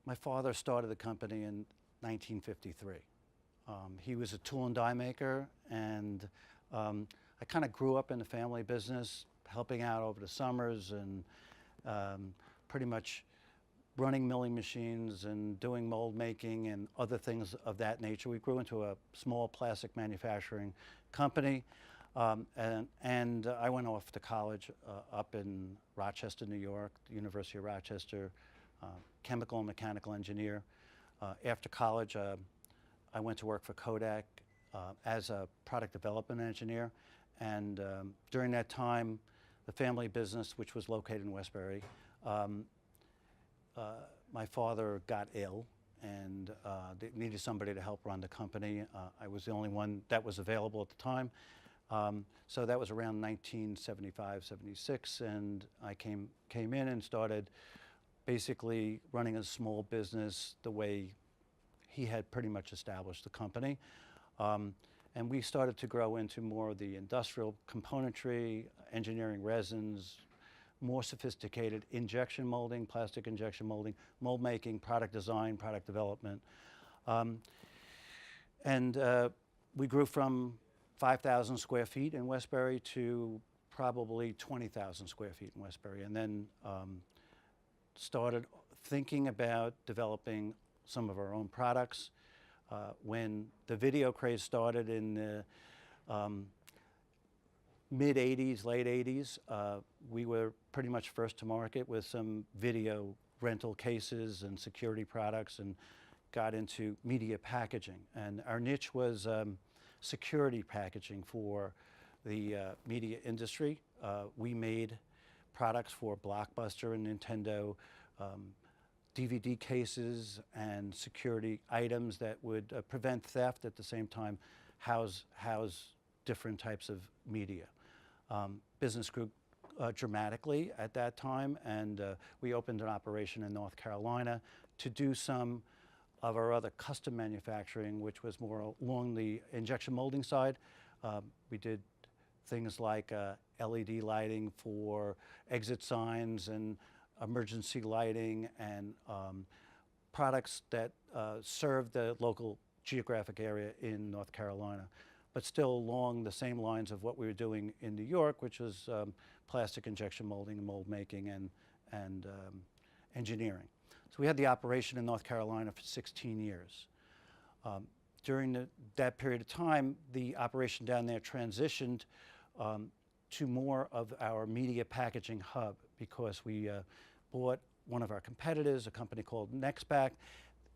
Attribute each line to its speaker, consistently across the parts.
Speaker 1: My father started the company in 1953. He was a tool and die maker, and I kind of grew up in the family business, helping out over the summers and pretty much running milling machines and doing mold making and other things of that nature. We grew into a small plastic manufacturing company, and I went off to college up in Rochester, New York, the University of Rochester, chemical and mechanical engineer. After college, I went to work for Kodak as a product development engineer, and during that time, the family business, which was located in Westbury, my father got ill, and they needed somebody to help run the company. I was the only one that was available at the time. So that was around 1975, 76, and I came in and started basically running a small business the way he had pretty much established the company. And we started to grow into more of the industrial componentry, engineering resins, more sophisticated injection molding, plastic injection molding, mold making, product design, product development. We grew from 5,000 square feet in Westbury to probably 20,000 square feet in Westbury, and then started thinking about developing some of our own products. When the video craze started in the mid-'80s, late '80s, we were pretty much first to market with some video rental cases and security products, and got into media packaging. And our niche was security packaging for the media industry. We made products for Blockbuster and Nintendo, DVD cases and security items that would prevent theft, at the same time house different types of media. Business grew dramatically at that time, and we opened an operation in North Carolina to do some of our other custom manufacturing, which was more along the injection molding side. We did things like LED lighting for exit signs and emergency lighting, and products that served the local geographic area in North Carolina, but still along the same lines of what we were doing in New York, which was plastic injection molding, mold making, and engineering. So we had the operation in North Carolina for 16 years. During that period of time, the operation down there transitioned to more of our media packaging hub, because we bought one of our competitors, a company called Nextback,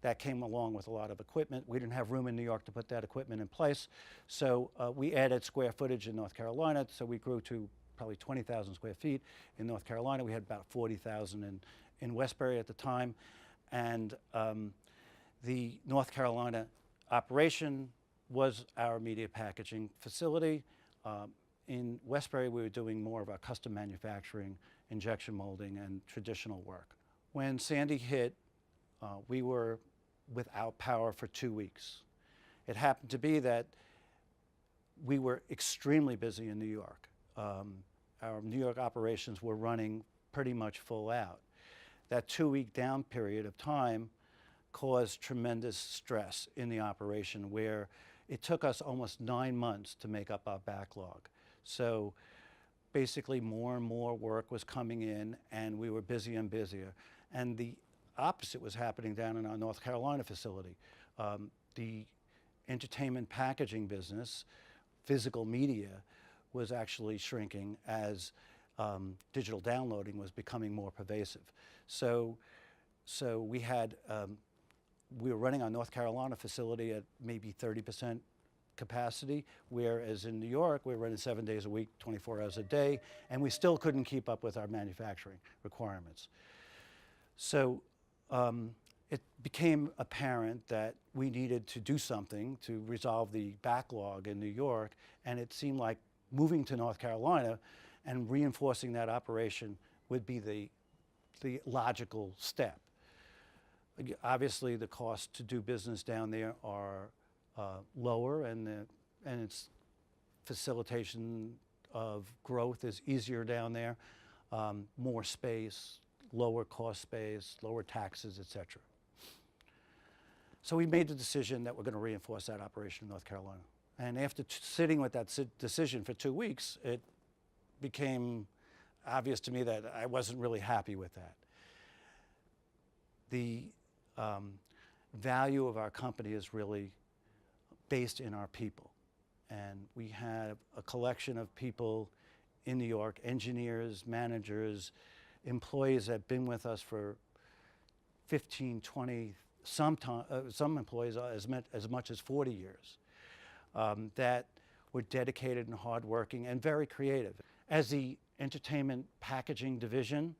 Speaker 1: that came along with a lot of equipment. We didn't have room in New York to put that equipment in place, so we added square footage in North Carolina, so we grew to probably 20,000 square feet in North Carolina. We had about 40,000 in Westbury at the time, and the North Carolina operation was our media packaging facility. In Westbury, we were doing more of our custom manufacturing, injection molding, and traditional work. When Sandy hit, we were without power for 2 weeks. It happened to be that we were extremely busy in New York. Our New York operations were running pretty much full out. That 2-week down period of time caused tremendous stress in the operation, where it took us almost 9 months to make up our backlog. So basically more and more work was coming in, and we were busier and busier. And the opposite was happening down in our North Carolina facility. The entertainment packaging business, physical media, was actually shrinking as digital downloading was becoming more pervasive. So we were running our North Carolina facility at maybe 30% capacity, whereas in New York, we were running 7 days a week, 24 hours a day, and we still couldn't keep up with our manufacturing requirements. So it became apparent that we needed to do something to resolve the backlog in New York, and it seemed like moving to North Carolina and reinforcing that operation would be the logical step. Obviously, the costs to do business down there are lower, and its facilitation of growth is easier down there, more space, lower cost space, lower taxes, etc. So we made the decision that we're going to reinforce that operation in North Carolina. And after sitting with that decision for 2 weeks, it became obvious to me that I wasn't really happy with that. The value of our company is really based in our people. And we have a collection of people in New York, engineers, managers, employees that have been with us for 15, 20, some employees as much as 40 years, that were dedicated and hardworking and very creative. As the entertainment packaging division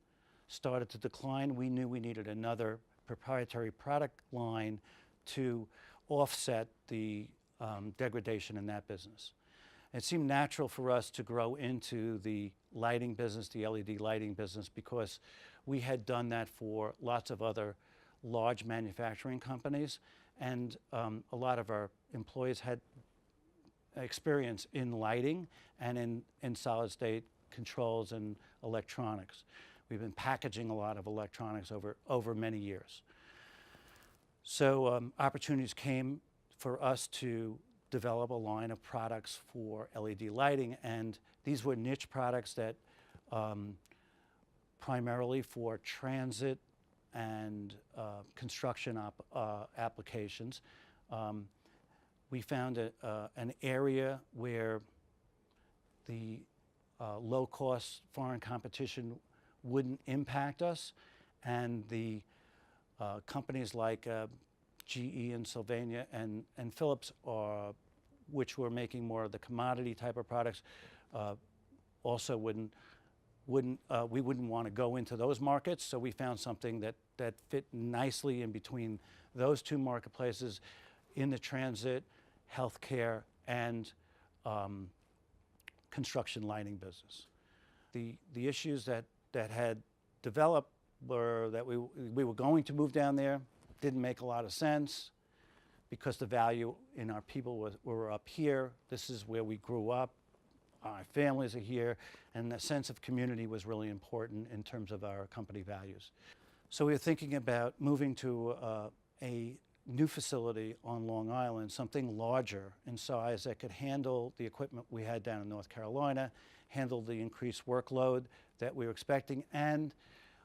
Speaker 1: started to decline, we knew we needed another proprietary product line to offset the degradation in that business. It seemed natural for us to grow into the lighting business, the LED lighting business, because we had done that for lots of other large manufacturing companies, and a lot of our employees had experience in lighting and in solid state controls and electronics. We've been packaging a lot of electronics over many years. So opportunities came for us to develop a line of products for LED lighting, and these were niche products that primarily for transit and construction applications. We found an area where the low-cost foreign competition wouldn't impact us, and the companies like GE and Sylvania and Philips, which were making more of the commodity type of products, also we wouldn't want to go into those markets. So we found something that fit nicely in between those two marketplaces in the transit, healthcare, and construction lighting business. The issues that had developed were that we were going to move down there. Didn't make a lot of sense because the value in our people were up here. This is where we grew up. Our families are here, and the sense of community was really important in terms of our company values. So we were thinking about moving to a new facility on Long Island, something larger in size that could handle the equipment we had down in North Carolina, handle the increased workload that we were expecting, and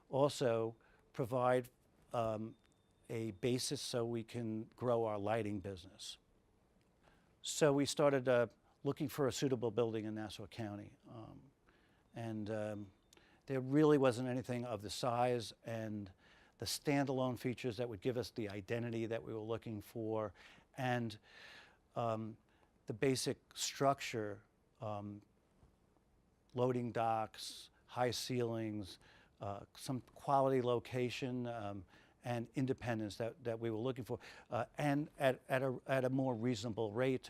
Speaker 1: also provide a basis so we can grow our lighting business. So we started looking for a suitable building in Nassau County. There really wasn't anything of the size and the standalone features that would give us the identity that we were looking for, and the basic structure, loading docks, high ceilings, some quality location, and independence that we were looking for, and at a more reasonable rate.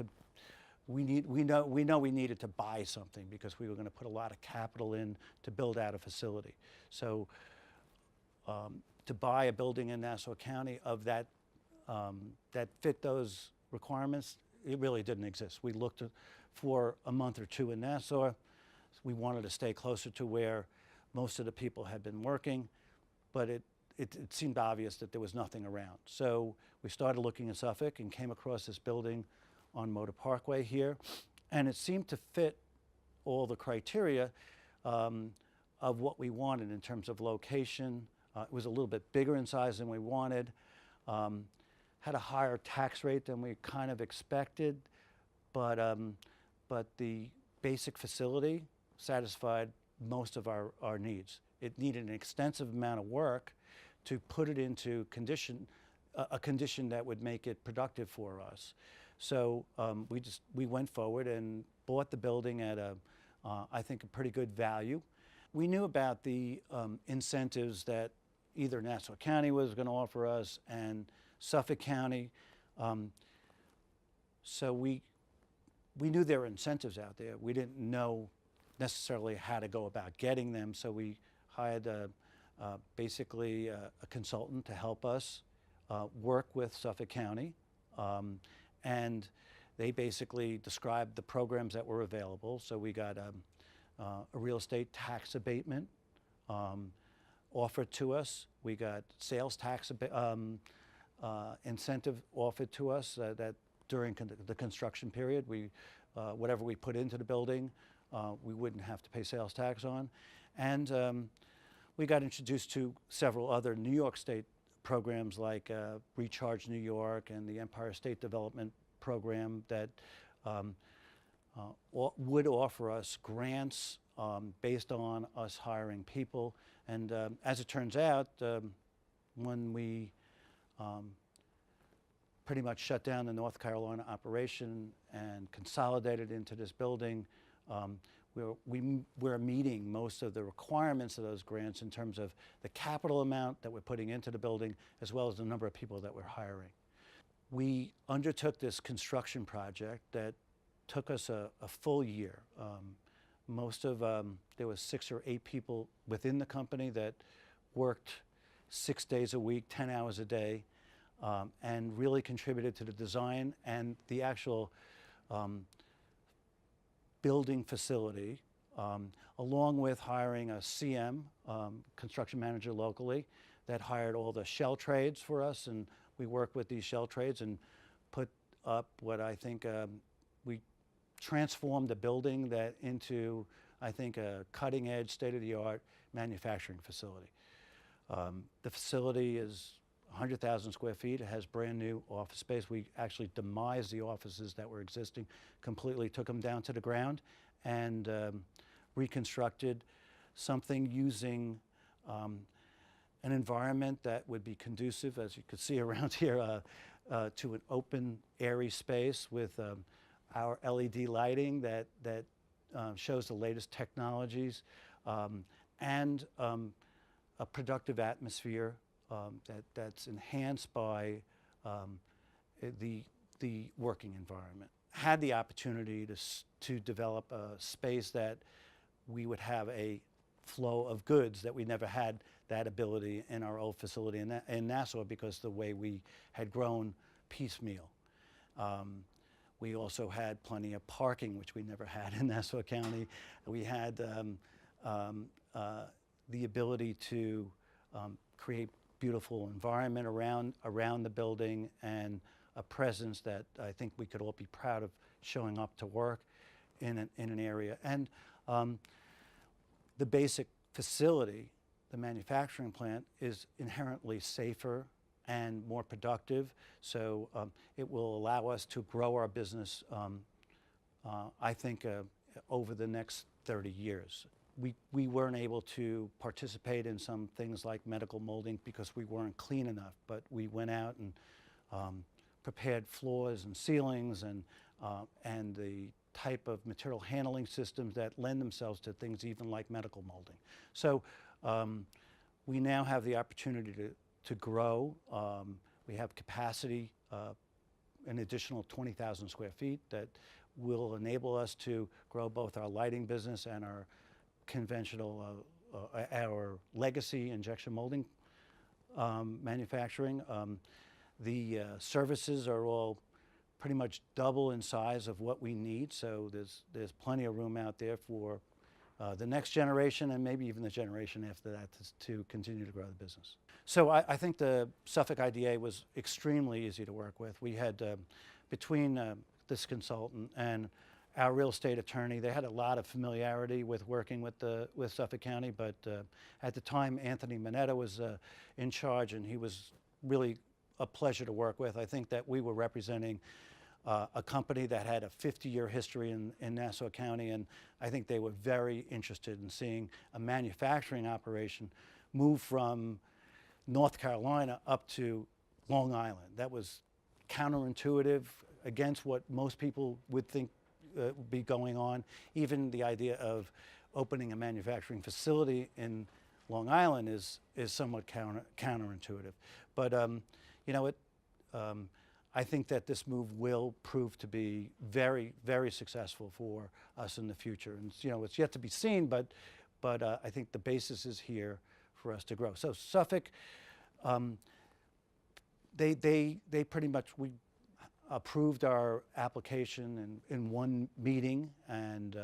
Speaker 1: We know we needed to buy something because we were going to put a lot of capital in to build out a facility. So to buy a building in Nassau County of that fit those requirements, it really didn't exist. We looked for a month or two in Nassau. We wanted to stay closer to where most of the people had been working, but it seemed obvious that there was nothing around. So we started looking in Suffolk and came across this building on Motor Parkway here, and it seemed to fit all the criteria of what we wanted in terms of location. It was a little bit bigger in size than we wanted, had a higher tax rate than we kind of expected, but the basic facility satisfied most of our needs. It needed an extensive amount of work to put it into a condition that would make it productive for us. So we went forward and bought the building at I think a pretty good value. We knew about the incentives that either Nassau County was going to offer us and Suffolk County. So we knew there were incentives out there. We didn't know necessarily how to go about getting them, so we hired basically a consultant to help us work with Suffolk County, and they basically described the programs that were available. So we got a real estate tax abatement offered to us. We got sales tax incentive offered to us that during the construction period, whatever we put into the building, we wouldn't have to pay sales tax on. And we got introduced to several other New York State programs like Recharge New York and the Empire State Development Program that would offer us grants based on us hiring people. And as it turns out, when we pretty much shut down the North Carolina operation and consolidated into this building, we're meeting most of the requirements of those grants in terms of the capital amount that we're putting into the building, as well as the number of people that we're hiring. We undertook this construction project that took us a full year. There was 6 or 8 people within the company that worked 6 days a week, 10 hours a day, and really contributed to the design and the actual building facility, along with hiring a CM, construction manager locally, that hired all the shell trades for us, and we worked with these shell trades and put up what I think we transformed the building into, I think, a cutting-edge, state-of-the-art manufacturing facility. The facility is 100,000 square feet. It has brand new office space. We actually demised the offices that were existing completely, took them down to the ground, and reconstructed something using an environment that would be conducive, as you could see around here, to an open, airy space with our LED lighting that shows the latest technologies, and a productive atmosphere that's enhanced by the working environment. Had the opportunity to develop a space that we would have a flow of goods that we never had that ability in our old facility in Nassau, because the way we had grown piecemeal. We also had plenty of parking, which we never had in Nassau County. We had the ability to create beautiful environment around the building, and a presence that I think we could all be proud of showing up to work in an area. And the basic facility, the manufacturing plant, is inherently safer and more productive, so it will allow us to grow our business, I think, over the next 30 years. We weren't able to participate in some things like medical molding because we weren't clean enough, but we went out and prepared floors and ceilings and the type of material handling systems that lend themselves to things even like medical molding. So we now have the opportunity to grow. We have capacity, an additional 20,000 square feet that will enable us to grow both our lighting business and our conventional, our legacy injection molding manufacturing. The services are all pretty much double in size of what we need, so there's plenty of room out there for the next generation and maybe even the generation after that to continue to grow the business. So I think the Suffolk IDA was extremely easy to work with. We had, between this consultant and our real estate attorney, they had a lot of familiarity with working with Suffolk County, but at the time Anthony Mineta was in charge, and he was really a pleasure to work with. I think that we were representing a company that had a 50-year history in Nassau County, and I think they were very interested in seeing a manufacturing operation move from North Carolina up to Long Island. That was counterintuitive, against what most people would think would be going on. Even the idea of opening a manufacturing facility in Long Island is somewhat counterintuitive. But you know, I think that this move will prove to be very, very successful for us in the future. And you know, it's yet to be seen, but I think the basis is here for us to grow. So Suffolk, they pretty much, we approved our application in one meeting, and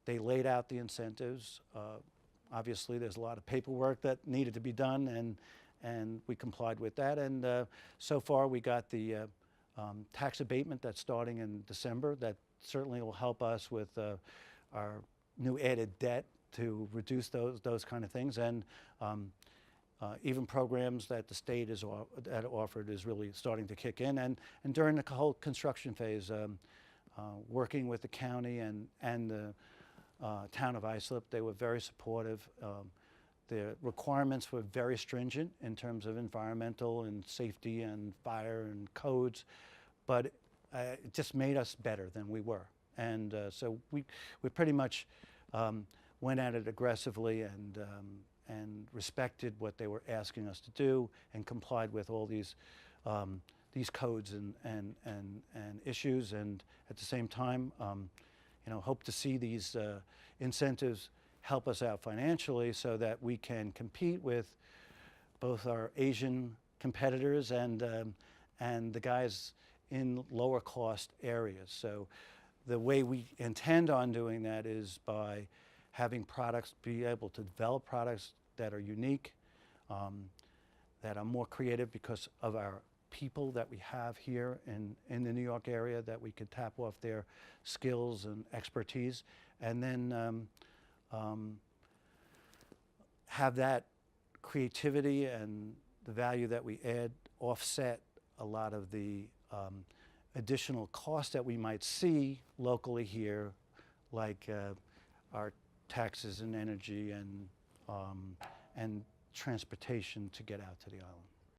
Speaker 1: they laid out the incentives. Obviously, there's a lot of paperwork that needed to be done, and we complied with that. And so far, we got the tax abatement that's starting in December. That certainly will help us with our new added debt to reduce those kind of things. And even programs that the state has offered is really starting to kick in. And during the whole construction phase, working with the county and the town of Islip, they were very supportive. The requirements were very stringent in terms of environmental and safety and fire and codes, but it just made us better than we were. And so we pretty much went at it aggressively and respected what they were asking us to do and complied with all these codes and issues. And at the same time, hope to see these incentives help us out financially so that we can compete with both our Asian competitors and the guys in lower cost areas. So the way we intend on doing that is by having products, be able to develop products that are unique, that are more creative because of our people that we have here in the New York area, that we could tap off their skills and expertise, and then have that creativity and the value that we add offset a lot of the additional costs that we might see locally here, like our taxes and energy and transportation to get out to the island.